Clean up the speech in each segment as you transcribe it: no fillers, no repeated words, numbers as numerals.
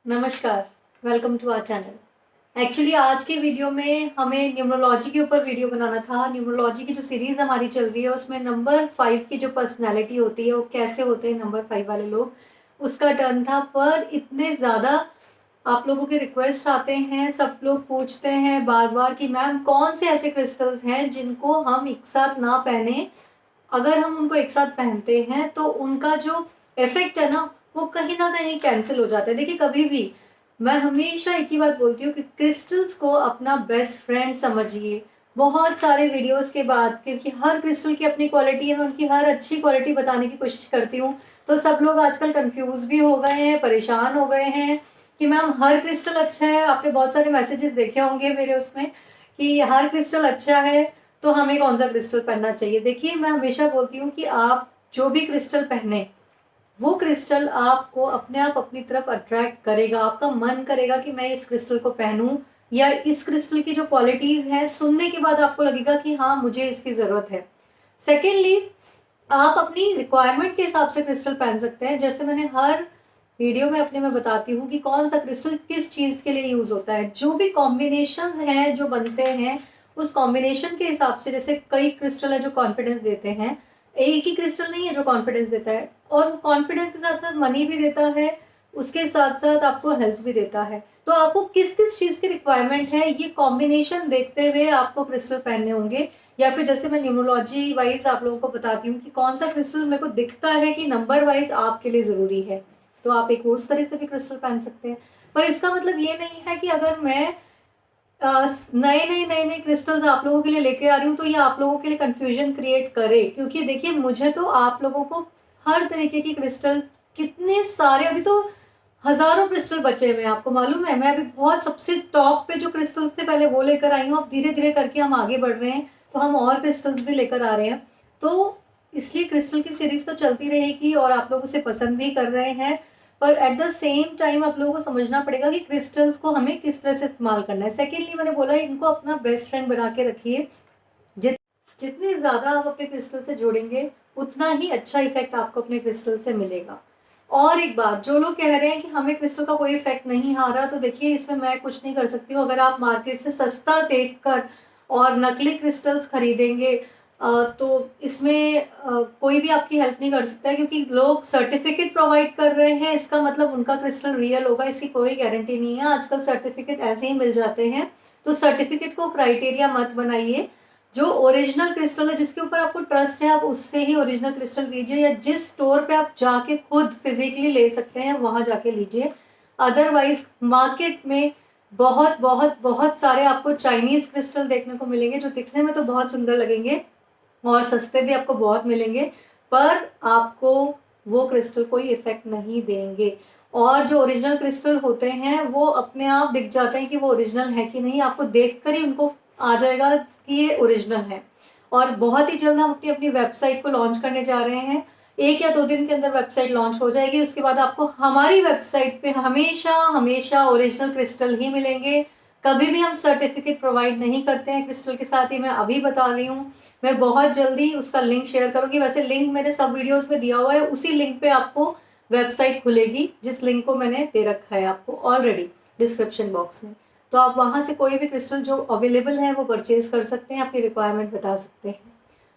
नमस्कार, welcome to our channel. Actually आज के वीडियो में हमें न्यूमरोलॉजी के ऊपर वीडियो बनाना था। न्यूमरोलॉजी की जो सीरीज़ हमारी चल रही है उसमें नंबर 5 की जो पर्सनैलिटी होती है वो कैसे होते हैं नंबर 5 वाले लोग, उसका टर्न था। पर इतने ज़्यादा आप लोगों के रिक्वेस्ट आते हैं, सब लोग पूछते हैं बार-बार कि मैम कौन से ऐसे क्रिस्टल्स हैं जिनको हम एक साथ ना पहने, अगर हम उनको एक साथ पहनते हैं तो उनका जो इफ़ेक्ट है ना, वो कहीं न कहीं कैंसल हो जाता है। देखिए कभी भी मैं हमेशा एक ही बात बोलती हूँ कि क्रिस्टल्स को अपना बेस्ट फ्रेंड समझिए। बहुत सारे वीडियोज़ के बाद, क्योंकि हर क्रिस्टल की अपनी क्वालिटी है, मैं उनकी हर अच्छी क्वालिटी बताने की कोशिश करती हूँ। तो सब लोग आजकल कन्फ्यूज़ भी हो गए हैं, परेशान हो गए हैं कि मैम हर क्रिस्टल अच्छा है। आपने बहुत सारे मैसेजेस देखे होंगे मेरे उसमें कि हर क्रिस्टल अच्छा है, तो हमें कौन-सा क्रिस्टल पहनना चाहिए? देखिए, मैं हमेशा बोलती हूँ कि आप जो भी क्रिस्टल पहने, वो क्रिस्टल आपको अपने आप अपनी तरफ अट्रैक्ट करेगा। आपका मन करेगा कि मैं इस क्रिस्टल को पहनूँ, या इस क्रिस्टल की जो क्वालिटीज़ हैं, सुनने के बाद आपको लगेगा कि हाँ, मुझे इसकी ज़रूरत है। सेकेंडली, आप अपनी रिक्वायरमेंट के हिसाब से क्रिस्टल पहन सकते हैं। जैसे मैंने हर वीडियो में अपने में बताती हूँ कि कौन-सा क्रिस्टल किस चीज़ के लिए यूज़ होता है। जो भी कॉम्बिनेशंस हैं, जो बनते हैं, उस कॉम्बिनेशन के हिसाब से, जैसे कई क्रिस्टल है जो कॉन्फिडेंस देते हैं, एक ही क्रिस्टल नहीं है जो कॉन्फिडेंस देता है, और वो कॉन्फिडेंस के साथ-साथ मनी भी देता है, उसके साथ-साथ आपको हेल्थ भी देता है। तो आपको किस-किस चीज़ की रिक्वायरमेंट है, ये कॉम्बिनेशन देखते हुए आपको क्रिस्टल पहनने होंगे। या फिर जैसे मैं न्यूमरोलॉजी वाइज़ आप लोगों को बताती हूँ कि कौन-सा क्रिस्टल मेरे को दिखता है कि नंबर वाइज़ आपके लिए ज़रूरी है। तो आप एक उस तरह से भी क्रिस्टल पहन सकते हैं। पर इसका मतलब ये नहीं है कि अगर मैं नए-नए क्रिस्टल्स आप लोगों के लिए लेके आ रही हूँ, तो ये आप लोगों के लिए कन्फ्यूजन क्रिएट करे। क्योंकि देखिए, मुझे तो आप लोगों को हर तरीके की क्रिस्टल, कितने सारे, अभी तो हज़ारों क्रिस्टल बचे हुए हैं, आपको मालूम है? मैं अभी बहुत सबसे टॉप पे जो क्रिस्टल्स थे पहले वो लेकर आई हूँ, अब धीरे-धीरे करके हम आगे बढ़ रहे हैं, तो हम और क्रिस्टल्स भी लेकर आ रहे हैं। तो इसलिए क्रिस्टल की सीरीज़ तो चलती रहेगी और आप लोग उसे पसंद भी कर रहे हैं। पर एट द सेम टाइम आप लोगों को समझना पड़ेगा कि क्रिस्टल्स को हमें किस तरह से इस्तेमाल करना है। सेकेंडली, मैंने बोला इनको अपना बेस्ट फ्रेंड बना के रखिए। जित जितने ज़्यादा आप अपने क्रिस्टल से जोड़ेंगे, उतना ही अच्छा इफ़ेक्ट आपको अपने क्रिस्टल से मिलेगा। और एक बात, जो लोग कह रहे हैं कि हमें क्रिस्टल का कोई इफ़ेक्ट नहीं आ रहा, तो देखिए इसमें मैं कुछ नहीं कर सकती हूँ। अगर आप मार्केट से सस्ता देखकर और नकली क्रिस्टल्स खरीदेंगे, तो इसमें कोई भी आपकी हेल्प नहीं कर सकता है, क्योंकि लोग सर्टिफ़िकेट प्रोवाइड कर रहे हैं, इसका मतलब उनका क्रिस्टल रियल होगा, इसकी कोई गारंटी नहीं है। आजकल सर्टिफ़िकेट ऐसे ही मिल जाते हैं, तो सर्टिफ़िकेट को क्राइटेरिया मत बनाइए। जो ओरिजिनल क्रिस्टल है, जिसके ऊपर आपको ट्रस्ट है, आप उससे ही ओरिजिनल क्रिस्टल लीजिए, या जिस स्टोर पे आप जाके खुद फिजिकली ले सकते हैं वहां जाके लीजिए। अदरवाइज मार्केट में बहुत बहुत बहुत सारे आपको चाइनीज क्रिस्टल देखने को मिलेंगे, जो दिखने में तो बहुत सुंदर लगेंगे और सस्ते भी आपको बहुत मिलेंगे, पर आपको वो क्रिस्टल कोई इफेक्ट नहीं देंगे। और जो ओरिजिनल क्रिस्टल होते हैं वो अपने आप दिख जाते हैं कि वो ओरिजिनल है कि नहीं, आपको देखकर ही उनको आ जाएगा कि ये ओरिजिनल है। और बहुत ही जल्द हम अपनी अपनी वेबसाइट को लॉन्च करने जा रहे हैं। 1 या 2 दिन के अंदर वेबसाइट लॉन्च हो जाएगी। उसके बाद आपको हमारी वेबसाइट पे हमेशा हमेशा ओरिजिनल क्रिस्टल ही मिलेंगे। कभी भी हम सर्टिफिकेट प्रोवाइड नहीं करते हैं क्रिस्टल के साथ, ही मैं अभी बता रही हूँ। मैं बहुत जल्दी उसका लिंक शेयर करूँगी। वैसे लिंक मैंने सब वीडियोज़ में दिया हुआ है, उसी लिंक पे आपको वेबसाइट खुलेगी, जिस लिंक को मैंने दे रखा है आपको ऑलरेडी डिस्क्रिप्शन बॉक्स में। तो आप वहाँ से कोई भी क्रिस्टल जो अवेलेबल है वो परचेज कर सकते हैं, अपनी रिक्वायरमेंट बता सकते हैं।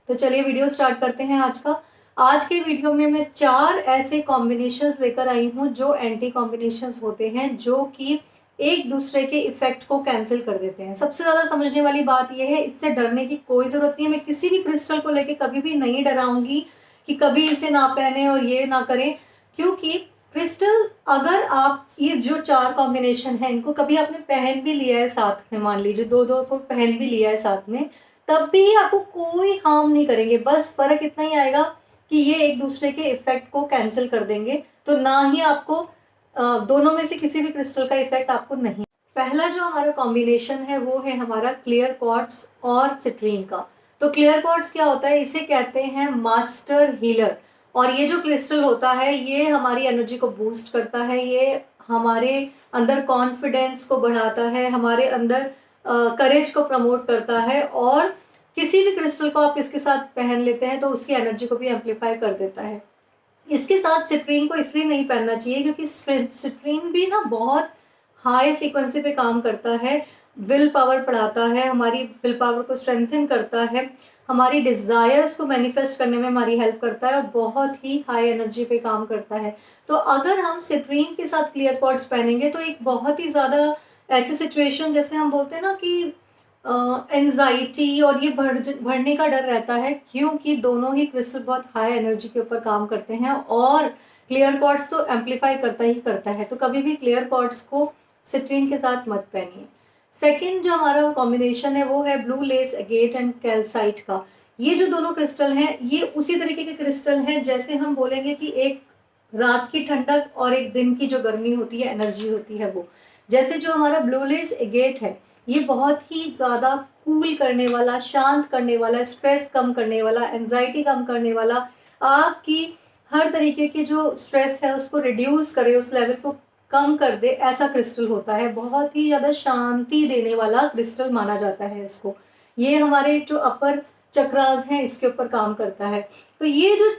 तो चलिए वीडियो स्टार्ट करते हैं आज का। आज के वीडियो में मैं 4 ऐसे कॉम्बिनेशंस लेकर आई हूँ जो एंटी कॉम्बिनेशंस होते हैं, जो कि एक दूसरे के इफेक्ट को कैंसिल कर देते हैं। सबसे ज़्यादा समझने वाली बात यह है, इससे डरने की कोई ज़रूरत नहीं है। मैं किसी भी क्रिस्टल को लेके कभी भी नहीं डराऊंगी कि कभी इसे ना पहने और ये ना करें, क्योंकि क्रिस्टल, अगर आप ये जो 4 कॉम्बिनेशन है इनको कभी आपने पहन भी लिया है साथ में, मान लीजिए 2-2 को पहन भी लिया है साथ में, तब भी आपको कोई हार्म नहीं करेंगे। बस फ़र्क इतना ही आएगा कि ये एक दूसरे के इफ़ेक्ट को कैंसल कर देंगे, तो ना ही आपको दोनों में से किसी भी क्रिस्टल का इफ़ेक्ट आपको नहीं। पहला जो हमारा कॉम्बिनेशन है वो है हमारा क्लियर क्वार्ट्ज और सिट्रीन का। तो क्लियर क्वार्ट्ज क्या होता है? इसे कहते हैं मास्टर हीलर। और ये जो क्रिस्टल होता है ये हमारी एनर्जी को बूस्ट करता है, ये हमारे अंदर कॉन्फिडेंस को बढ़ाता है, हमारे अंदर करेज को प्रमोट करता है, और किसी भी क्रिस्टल को आप इसके साथ पहन लेते हैं तो उसकी एनर्जी को भी एम्पलीफाई कर देता है। इसके साथ सिट्रीन को इसलिए नहीं पहनना चाहिए क्योंकि सिट्रीन भी ना बहुत हाई फ्रीक्वेंसी पे काम करता है, विल पावर बढ़ाता है, हमारी विल पावर को स्ट्रेंथन करता है, हमारी डिज़ायर्स को मैनिफेस्ट करने में हमारी हेल्प करता है और बहुत ही हाई एनर्जी पे काम करता है। तो अगर हम सिट्रीन के साथ क्लियर क्वार्ट्ज पहनेंगे तो एक बहुत ही ज़्यादा ऐसी सिचुएशन, जैसे हम बोलते हैं ना कि एंजाइटी और ये बढ़ने का डर रहता है, क्योंकि दोनों ही क्रिस्टल बहुत हाई एनर्जी के ऊपर काम करते हैं और क्लियर क्वार्ट्ज तो एम्पलीफाई करता ही करता है। तो कभी भी क्लियर क्वार्ट्ज को सिट्रीन के साथ मत पहनिए। सेकंड जो हमारा कॉम्बिनेशन है वो है blue less agate and calcite का। ये जो दोनों क्रिस्टल हैं ये उसी तरीके के क्रिस्टल हैं जैसे हम बोलेंगे कि एक रात की ठंडक और एक दिन की जो गर्मी होती है, एनर्जी होती है वो। जैसे जो हमारा ब्लू लेस एगेट है ये बहुत ही ज़्यादा कूल करने वाला, शांत करने वाला, स्ट्रेस कम करने वाला, एंजाइटी कम करने वाला, आपकी हर तरीके की जो स्ट्रेस है उसको रिड्यूस करे, उस लेवल को कम कर दे, ऐसा क्रिस्टल होता है। बहुत ही ज़्यादा शांति देने वाला क्रिस्टल माना जाता है इसको। ये हमारे जो अपर चक्रास हैं इसके ऊपर काम करता है। तो ये जो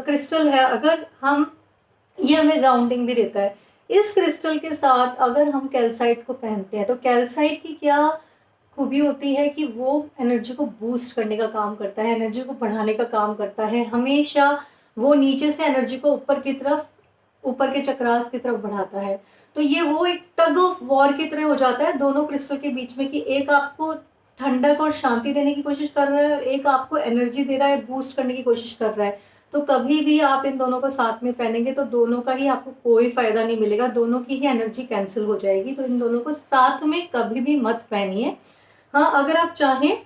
क्रिस्टल है, अगर हम, ये हमें ग्राउंडिंग भी देता है। इस क्रिस्टल के साथ अगर हम कैल्साइट को पहनते हैं तो कैल्साइट की क्या खूबी होती है कि वो एनर्जी को बूस्ट करने का काम करता है, एनर्जी को बढ़ाने का काम करता है। हमेशा वो नीचे से एनर्जी को ऊपर की तरफ, ऊपर के चक्रास की तरफ बढ़ाता है। तो ये वो एक टग ऑफ वॉर की तरह हो जाता है दोनों क्रिस्टल के बीच में, कि एक आपको ठंडक और शांति देने की कोशिश कर रहा है, एक आपको एनर्जी दे रहा है, बूस्ट करने की कोशिश कर रहा है। तो कभी भी आप इन दोनों को साथ में पहनेंगे तो दोनों का ही आपको कोई फायदा नहीं मिलेगा, दोनों की ही एनर्जी कैंसिल हो जाएगी। तो इन दोनों को साथ में कभी भी मत पहनिए। हाँ, अगर आप चाहें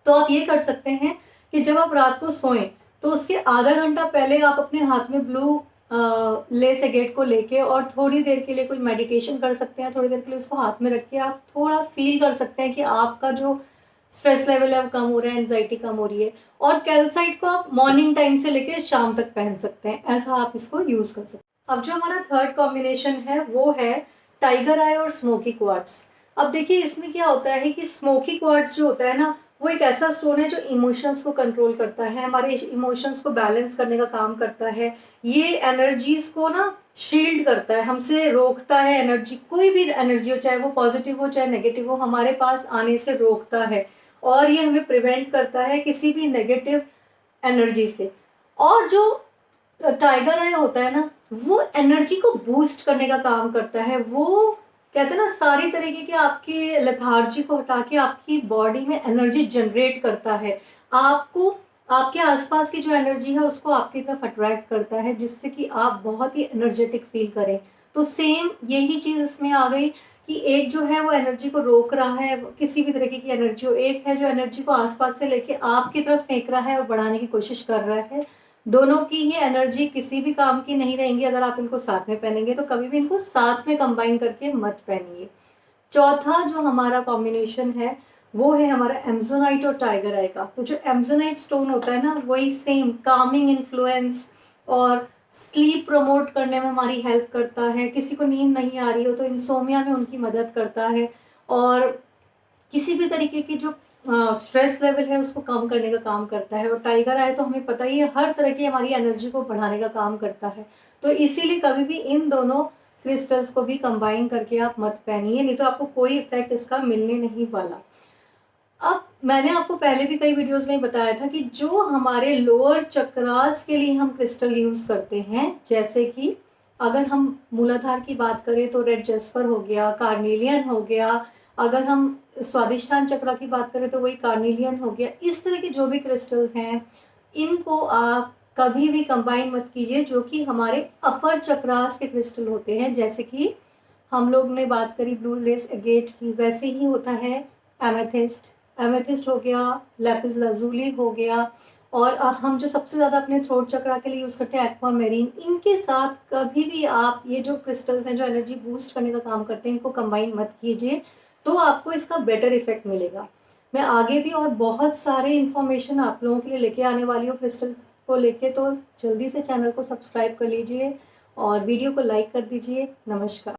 तो आप ये कर सकते हैं कि जब आप रात को सोएं तो उसके आधा घंटा पहले आप अपने हाथ में ब्लू लेस एगेट को लेके और थोड़ी देर के लिए कोई मेडिटेशन कर सकते हैं। थोड़ी देर के लिए उसको हाथ में रख के आप थोड़ा फील कर सकते हैं कि आपका जो स्ट्रेस लेवल है वो कम हो रहा है, एंजाइटी कम हो रही है। और कैल्साइट को आप मॉर्निंग टाइम से लेके शाम तक पहन सकते हैं, ऐसा आप इसको यूज कर सकते हैं। अब जो हमारा थर्ड कॉम्बिनेशन है वो है टाइगर आई और स्मोकी क्वार्ट्ज। अब देखिए इसमें क्या होता है कि स्मोकी क्वार्ट्ज जो होता है ना, वो एक ऐसा स्टोन है जो इमोशंस को कंट्रोल करता है, हमारे इमोशंस को बैलेंस करने का काम करता है। ये एनर्जीज को ना शील्ड करता है, हमसे रोकता है एनर्जी, कोई भी एनर्जी हो, चाहे वो पॉजिटिव हो चाहे नेगेटिव हो, हमारे पास आने से रोकता है। और ये हमें प्रिवेंट करता है किसी भी नेगेटिव एनर्जी से। और जो टाइगर आई होता है ना, वो एनर्जी को बूस्ट करने का काम करता है। वो कहते हैं ना, सारी तरीके के आपके लेथार्जी को हटा के आपकी बॉडी में एनर्जी जनरेट करता है, आपको आपके आसपास की जो एनर्जी है उसको आपकी तरफ अट्रैक्ट करता है, जिससे कि आप बहुत ही एनर्जेटिक फील करें। तो सेम यही चीज़ इसमें आ गई कि एक जो है वो एनर्जी को रोक रहा है, किसी भी तरीके की एनर्जी हो, एक है जो एनर्जी को आसपास से लेके आपकी तरफ फेंक रहा है और बढ़ाने की कोशिश कर रहा है। दोनों की ही एनर्जी किसी भी काम की नहीं रहेंगी अगर आप इनको साथ में पहनेंगे, तो कभी भी इनको साथ में कंबाइन करके मत पहनिए। चौथा जो हमारा कॉम्बिनेशन है वो है हमारा एम्जोनाइट और टाइगर आई का। तो जो एम्जोनाइट स्टोन होता है ना, वही सेम कामिंग इन्फ्लुएंस और स्लीप प्रमोट करने में हमारी हेल्प करता है। किसी को नींद नहीं आ रही हो तो इंसोमिया में उनकी मदद करता है, और किसी भी तरीके की जो स्ट्रेस लेवल है उसको कम करने का काम करता है। और टाइगर आई तो हमें पता ही है हर तरह की हमारी एनर्जी को बढ़ाने का काम करता है। तो इसीलिए कभी भी इन दोनों क्रिस्टल्स को भी कंबाइन करके आप मत पहनिए, नहीं तो आपको कोई इफेक्ट इसका मिलने नहीं वाला। अब मैंने आपको पहले भी कई वीडियोस में बताया था कि जो हमारे लोअर चक्रास के लिए हम क्रिस्टल यूज़ करते हैं, जैसे कि अगर हम मूलाधार की बात करें तो रेड जेस्पर हो गया, कार्नेलियन हो गया, अगर हम स्वादिष्टान चक्र की बात करें तो वही कार्नेलियन हो गया। इस तरह के जो भी क्रिस्टल्स हैं इनको आप कभी भी कंबाइन मत कीजिए जो कि हमारे अपर चक्रास के क्रिस्टल होते हैं। जैसे कि हम लोग ने बात करी ब्लू लेस एगेट की, वैसे ही होता है एमेथिस्ट, एमेथिस्ट हो गया, लैपिस लाजुली हो गया, और हम जो सबसे ज़्यादा अपने थ्रोट चक्रा के लिए यूज़ करते हैं एक्वामेरीन। इनके साथ कभी भी आप ये जो क्रिस्टल्स हैं जो एनर्जी बूस्ट करने का काम करते हैं इनको कंबाइन मत कीजिए, तो आपको इसका बेटर इफेक्ट मिलेगा। मैं आगे भी और बहुत सारे इन्फॉर्मेशन आप लोगों के लिए लेके आने वाली हूँ क्रिस्टल्स को लेके, तो जल्दी से चैनल को सब्सक्राइब कर लीजिए और वीडियो को लाइक कर दीजिए। नमस्कार।